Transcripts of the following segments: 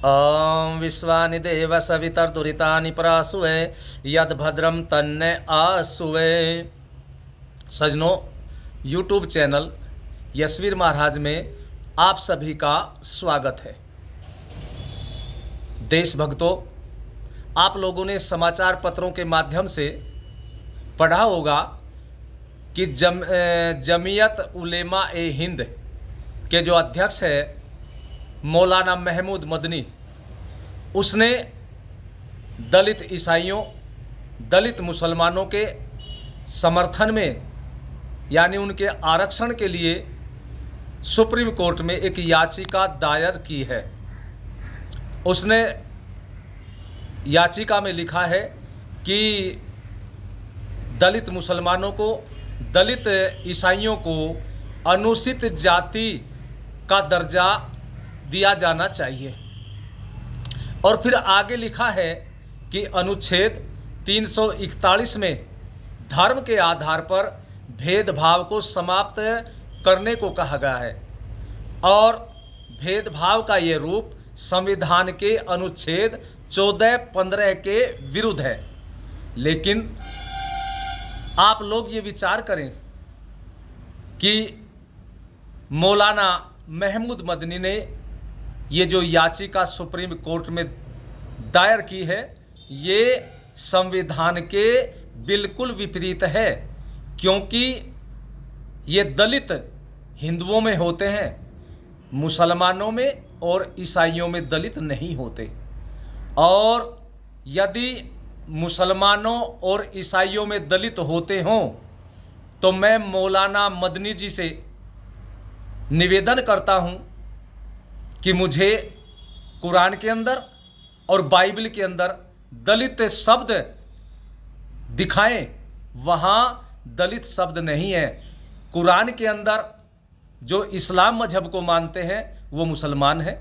ओम विश्वानि देव सवितर्दुरितानि परासुवे यद भद्रम तन्ने आसुवे। सजनों, YouTube channel Yashveer महाराज में आप सभी का स्वागत है। देशभक्तों, आप लोगों ने समाचार पत्रों के माध्यम से पढ़ा होगा कि जमीयत उलेमा ए हिंद के जो अध्यक्ष है मौलाना महमूद मदनी, उसने दलित ईसाइयों, दलित मुसलमानों के समर्थन में यानी उनके आरक्षण के लिए सुप्रीम कोर्ट में एक याचिका दायर की है। उसने याचिका में लिखा है कि दलित मुसलमानों को, दलित ईसाइयों को अनुसूचित जाति का दर्जा दिया जाना चाहिए। और फिर आगे लिखा है कि अनुच्छेद 341 में धर्म के आधार पर भेदभाव को समाप्त करने को कहा गया है और भेदभाव का ये रूप संविधान के अनुच्छेद 14-15 के विरुद्ध है। लेकिन आप लोग ये विचार करें कि मौलाना महमूद मदनी ने ये जो याचिका सुप्रीम कोर्ट में दायर की है, ये संविधान के बिल्कुल विपरीत है, क्योंकि ये दलित हिंदुओं में होते हैं, मुसलमानों में और ईसाइयों में दलित नहीं होते। और यदि मुसलमानों और ईसाइयों में दलित होते हों तो मैं मौलाना मदनी जी से निवेदन करता हूं कि मुझे कुरान के अंदर और बाइबल के अंदर दलित शब्द दिखाएं। वहां दलित शब्द नहीं है। कुरान के अंदर जो इस्लाम मजहब को मानते हैं वो मुसलमान है,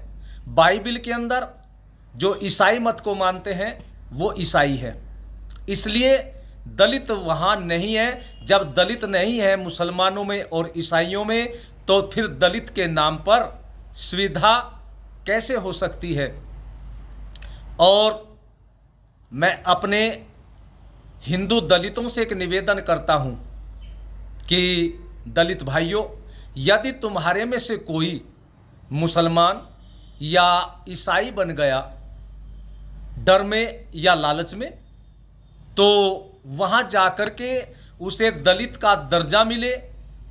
बाइबल के अंदर जो ईसाई मत को मानते हैं वो ईसाई है। इसलिए दलित वहां नहीं है। जब दलित नहीं है मुसलमानों में और ईसाइयों में, तो फिर दलित के नाम पर सुविधा कैसे हो सकती है। और मैं अपने हिंदू दलितों से एक निवेदन करता हूं कि दलित भाइयों, यदि तुम्हारे में से कोई मुसलमान या ईसाई बन गया डर में या लालच में, तो वहां जाकर के उसे दलित का दर्जा मिले,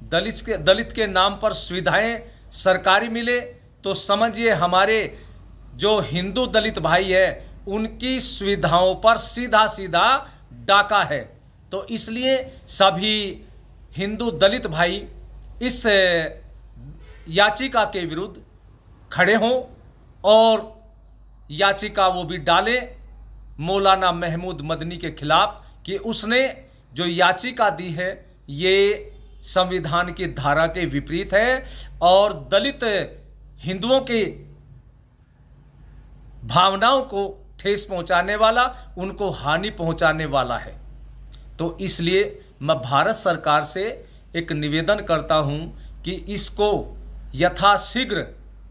दलित के नाम पर सुविधाएं सरकारी मिले, तो समझिए हमारे जो हिंदू दलित भाई है उनकी सुविधाओं पर सीधा सीधा डाका है। तो इसलिए सभी हिंदू दलित भाई इस याचिका के विरुद्ध खड़े हों और याचिका वो भी डालें मौलाना महमूद मदनी के खिलाफ कि उसने जो याचिका दी है ये संविधान की धारा के विपरीत है और दलित हिंदुओं की भावनाओं को ठेस पहुंचाने वाला, उनको हानि पहुंचाने वाला है। तो इसलिए मैं भारत सरकार से एक निवेदन करता हूं कि इसको यथाशीघ्र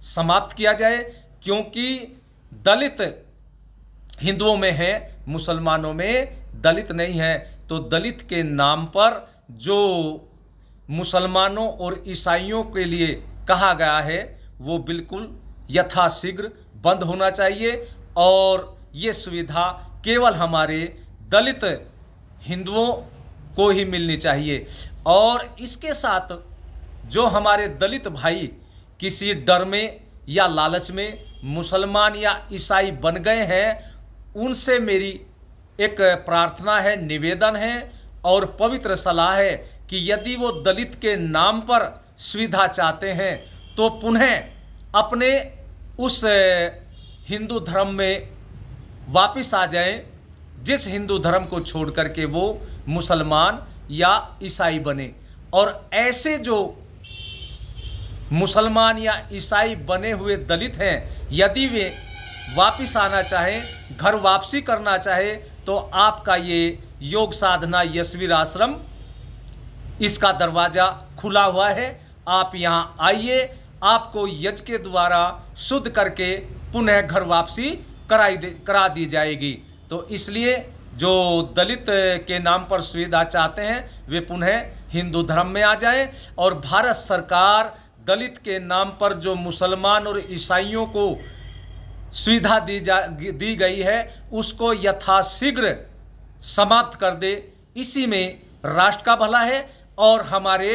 समाप्त किया जाए, क्योंकि दलित हिंदुओं में है, मुसलमानों में दलित नहीं है। तो दलित के नाम पर जो मुसलमानों और ईसाइयों के लिए कहा गया है वो बिल्कुल यथाशीघ्र बंद होना चाहिए और ये सुविधा केवल हमारे दलित हिंदुओं को ही मिलनी चाहिए। और इसके साथ जो हमारे दलित भाई किसी डर में या लालच में मुसलमान या ईसाई बन गए हैं, उनसे मेरी एक प्रार्थना है, निवेदन है और पवित्र सलाह है कि यदि वो दलित के नाम पर सुविधा चाहते हैं तो पुनः अपने उस हिंदू धर्म में वापस आ जाएं, जिस हिंदू धर्म को छोड़ करके वो मुसलमान या ईसाई बने। और ऐसे जो मुसलमान या ईसाई बने हुए दलित हैं, यदि वे वापस आना चाहें, घर वापसी करना चाहे, तो आपका ये योग साधना यशवीर आश्रम, इसका दरवाजा खुला हुआ है। आप यहाँ आइए, आपको यज्ञ के द्वारा शुद्ध करके पुनः घर वापसी करा दी जाएगी। तो इसलिए जो दलित के नाम पर सुविधा चाहते हैं वे पुनः हिंदू धर्म में आ जाएं, और भारत सरकार दलित के नाम पर जो मुसलमान और ईसाइयों को सुविधा दी गई है उसको यथाशीघ्र समाप्त कर दे। इसी में राष्ट्र का भला है और हमारे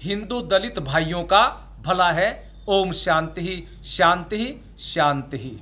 हिंदू दलित भाइयों का भला है। ओम शांति ही शांति ही शांति ही।